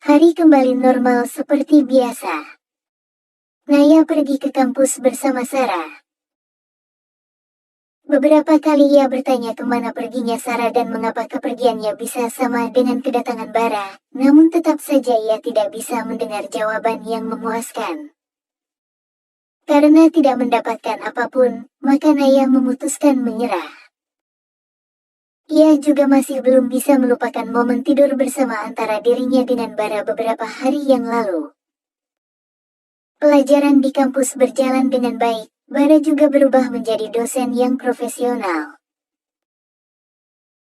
Hari kembali normal seperti biasa. Naya pergi ke kampus bersama Sarah. Beberapa kali ia bertanya kemana perginya Sarah dan mengapa kepergiannya bisa sama dengan kedatangan Bara, namun tetap saja ia tidak bisa mendengar jawaban yang memuaskan. Karena tidak mendapatkan apapun, maka Naya memutuskan menyerah. Ia juga masih belum bisa melupakan momen tidur bersama antara dirinya dengan Bara beberapa hari yang lalu. Pelajaran di kampus berjalan dengan baik, Bara juga berubah menjadi dosen yang profesional.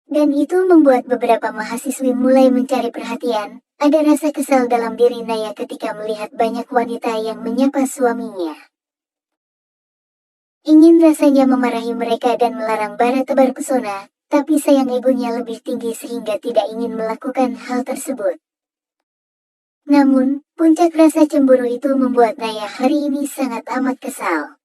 Dan itu membuat beberapa mahasiswi mulai mencari perhatian. Ada rasa kesal dalam diri Naya ketika melihat banyak wanita yang menyapa suaminya. Ingin rasanya memarahi mereka dan melarang Bara tebar pesona, tapi sayang egonya lebih tinggi sehingga tidak ingin melakukan hal tersebut. Namun, puncak rasa cemburu itu membuat Naya hari ini sangat amat kesal.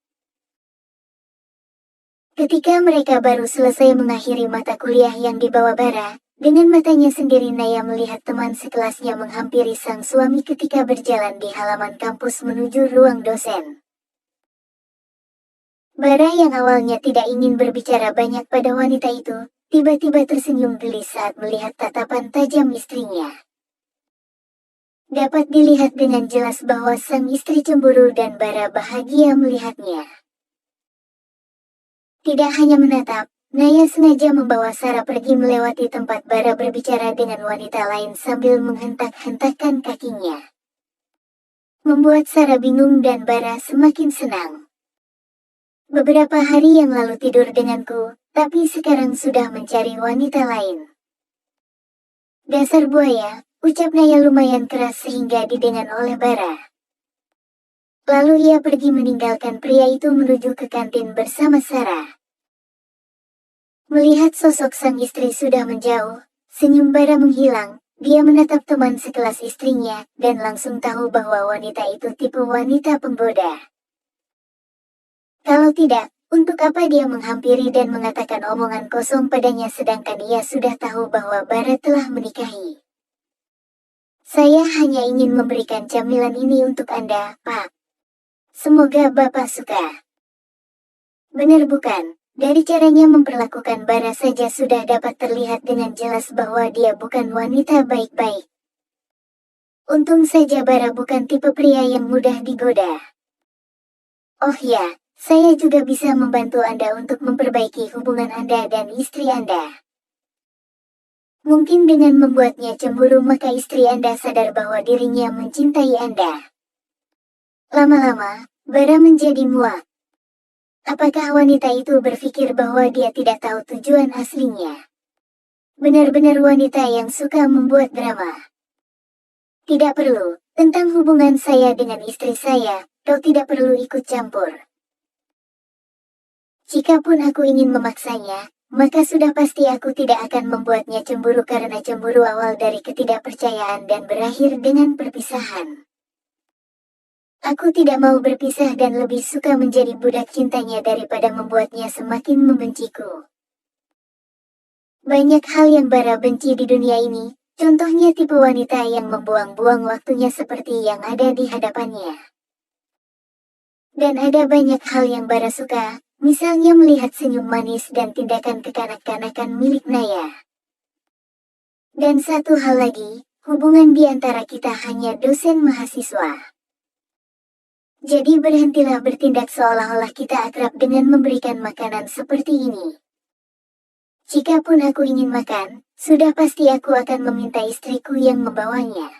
Ketika mereka baru selesai mengakhiri mata kuliah yang dibawa Bara, dengan matanya sendiri Naya melihat teman sekelasnya menghampiri sang suami ketika berjalan di halaman kampus menuju ruang dosen. Bara yang awalnya tidak ingin berbicara banyak pada wanita itu, tiba-tiba tersenyum geli saat melihat tatapan tajam istrinya. Dapat dilihat dengan jelas bahwa sang istri cemburu dan Bara bahagia melihatnya. Tidak hanya menatap, Naya sengaja membawa Sarah pergi melewati tempat Bara berbicara dengan wanita lain sambil menghentak-hentakkan kakinya. Membuat Sarah bingung dan Bara semakin senang. Beberapa hari yang lalu tidur denganku, tapi sekarang sudah mencari wanita lain. Dasar buaya, ucap Naya lumayan keras sehingga didengar oleh Bara. Lalu ia pergi meninggalkan pria itu menuju ke kantin bersama Sarah. Melihat sosok sang istri sudah menjauh, senyum Bara menghilang. Dia menatap teman sekelas istrinya, dan langsung tahu bahwa wanita itu tipe wanita penggoda. Kalau tidak, untuk apa dia menghampiri dan mengatakan omongan kosong padanya sedangkan ia sudah tahu bahwa Bara telah menikahi. Saya hanya ingin memberikan camilan ini untuk Anda, Pak. Semoga Bapak suka. Benar bukan? Dari caranya memperlakukan Bara saja sudah dapat terlihat dengan jelas bahwa dia bukan wanita baik-baik. Untung saja Bara bukan tipe pria yang mudah digoda. Oh ya, saya juga bisa membantu Anda untuk memperbaiki hubungan Anda dan istri Anda. Mungkin dengan membuatnya cemburu maka istri Anda sadar bahwa dirinya mencintai Anda. Lama-lama, Bara menjadi muak. Apakah wanita itu berpikir bahwa dia tidak tahu tujuan aslinya? Benar-benar wanita yang suka membuat drama. Tidak perlu, tentang hubungan saya dengan istri saya, kau tidak perlu ikut campur. Jikapun aku ingin memaksanya, maka sudah pasti aku tidak akan membuatnya cemburu karena cemburu awal dari ketidakpercayaan dan berakhir dengan perpisahan. Aku tidak mau berpisah dan lebih suka menjadi budak cintanya daripada membuatnya semakin membenciku. Banyak hal yang Bara benci di dunia ini, contohnya tipe wanita yang membuang-buang waktunya seperti yang ada di hadapannya. Dan ada banyak hal yang Bara suka, misalnya melihat senyum manis dan tindakan kekanak-kanakan milik Naya. Dan satu hal lagi, hubungan di antara kita hanya dosen mahasiswa. Jadi berhentilah bertindak seolah-olah kita akrab dengan memberikan makanan seperti ini. Jikapun aku ingin makan, sudah pasti aku akan meminta istriku yang membawanya.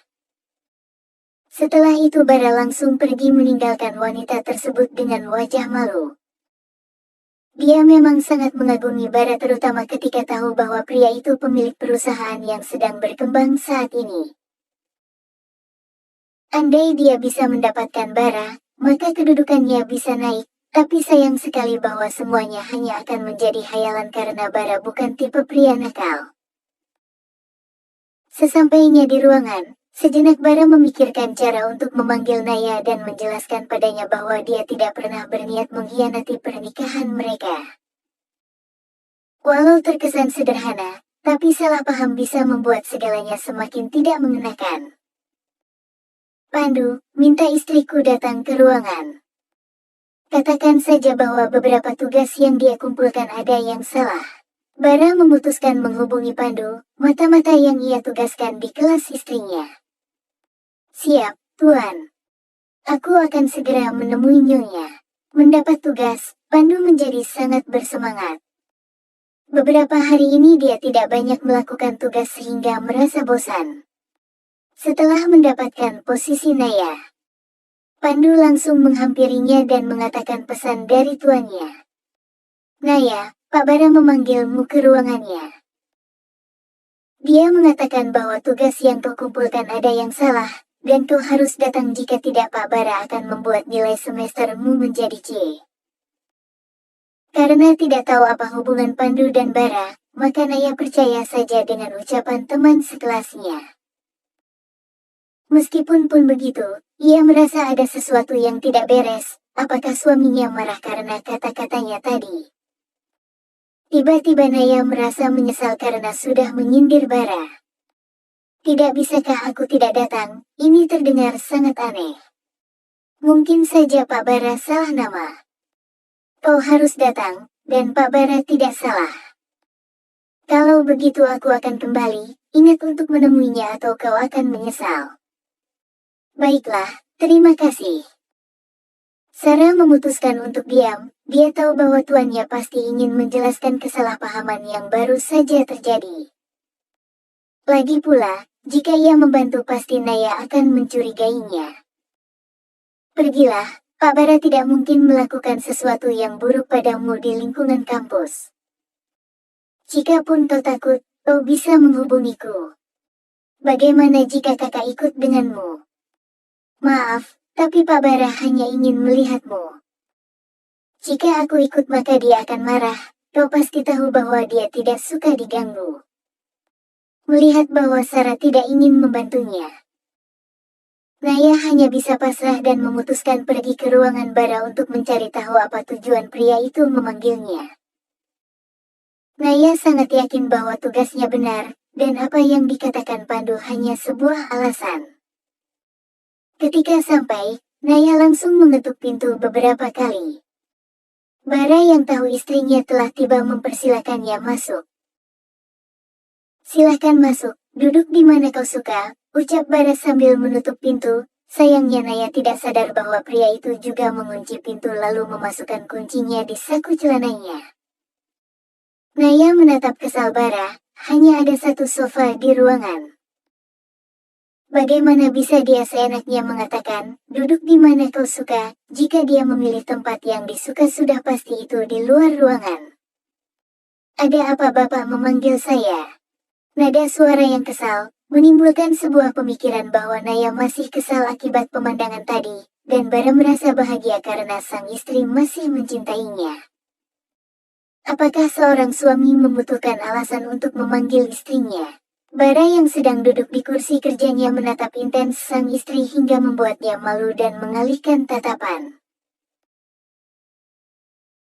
Setelah itu Bara langsung pergi meninggalkan wanita tersebut dengan wajah malu. Dia memang sangat mengagumi Bara terutama ketika tahu bahwa pria itu pemilik perusahaan yang sedang berkembang saat ini. Andai dia bisa mendapatkan Bara, maka kedudukannya bisa naik, tapi sayang sekali bahwa semuanya hanya akan menjadi hayalan karena Bara bukan tipe pria nakal. Sesampainya di ruangan, sejenak Bara memikirkan cara untuk memanggil Naya dan menjelaskan padanya bahwa dia tidak pernah berniat mengkhianati pernikahan mereka. Walau terkesan sederhana, tapi salah paham bisa membuat segalanya semakin tidak mengenakan. Pandu, minta istriku datang ke ruangan. Katakan saja bahwa beberapa tugas yang dia kumpulkan ada yang salah. Bara memutuskan menghubungi Pandu, mata-mata yang ia tugaskan di kelas istrinya. Siap, Tuan. Aku akan segera menemui Nyonya. Mendapat tugas, Pandu menjadi sangat bersemangat. Beberapa hari ini dia tidak banyak melakukan tugas sehingga merasa bosan. Setelah mendapatkan posisi Naya, Pandu langsung menghampirinya dan mengatakan pesan dari tuannya. Naya, Pak Bara memanggilmu ke ruangannya. Dia mengatakan bahwa tugas yang kau kumpulkan ada yang salah, dan kau harus datang jika tidak Pak Bara akan membuat nilai semestermu menjadi C. Karena tidak tahu apa hubungan Pandu dan Bara, maka Naya percaya saja dengan ucapan teman sekelasnya. Meskipun pun begitu, ia merasa ada sesuatu yang tidak beres. Apakah suaminya marah karena kata-katanya tadi? Tiba-tiba Naya merasa menyesal karena sudah menyindir Bara. Tidak bisakah aku tidak datang? Ini terdengar sangat aneh. Mungkin saja Pak Bara salah nama. Kau harus datang, dan Pak Bara tidak salah. Kalau begitu aku akan kembali, ingat untuk menemuinya atau kau akan menyesal. Baiklah, terima kasih. Sarah memutuskan untuk diam, dia tahu bahwa tuannya pasti ingin menjelaskan kesalahpahaman yang baru saja terjadi. Lagi pula, jika ia membantu pasti Naya akan mencurigainya. Pergilah, Pak Bara tidak mungkin melakukan sesuatu yang buruk padamu di lingkungan kampus. Jikapun kau takut, kau bisa menghubungiku. Bagaimana jika kakak ikut denganmu? Maaf, tapi Pak Bara hanya ingin melihatmu. Jika aku ikut maka dia akan marah, kau pasti tahu bahwa dia tidak suka diganggu. Melihat bahwa Sarah tidak ingin membantunya, Naya hanya bisa pasrah dan memutuskan pergi ke ruangan Bara untuk mencari tahu apa tujuan pria itu memanggilnya. Naya sangat yakin bahwa tugasnya benar, dan apa yang dikatakan Pandu hanya sebuah alasan. Ketika sampai, Naya langsung mengetuk pintu beberapa kali. Bara yang tahu istrinya telah tiba mempersilakannya masuk. Silahkan masuk, duduk di mana kau suka, ucap Bara sambil menutup pintu. Sayangnya Naya tidak sadar bahwa pria itu juga mengunci pintu lalu memasukkan kuncinya di saku celananya. Naya menatap kesal Bara, hanya ada satu sofa di ruangan. Bagaimana bisa dia seenaknya mengatakan, duduk di mana kau suka, jika dia memilih tempat yang disuka sudah pasti itu di luar ruangan. Ada apa Bapak memanggil saya? Nada suara yang kesal, menimbulkan sebuah pemikiran bahwa Naya masih kesal akibat pemandangan tadi, dan Bara merasa bahagia karena sang istri masih mencintainya. Apakah seorang suami membutuhkan alasan untuk memanggil istrinya? Bara yang sedang duduk di kursi kerjanya menatap intens sang istri hingga membuatnya malu dan mengalihkan tatapan.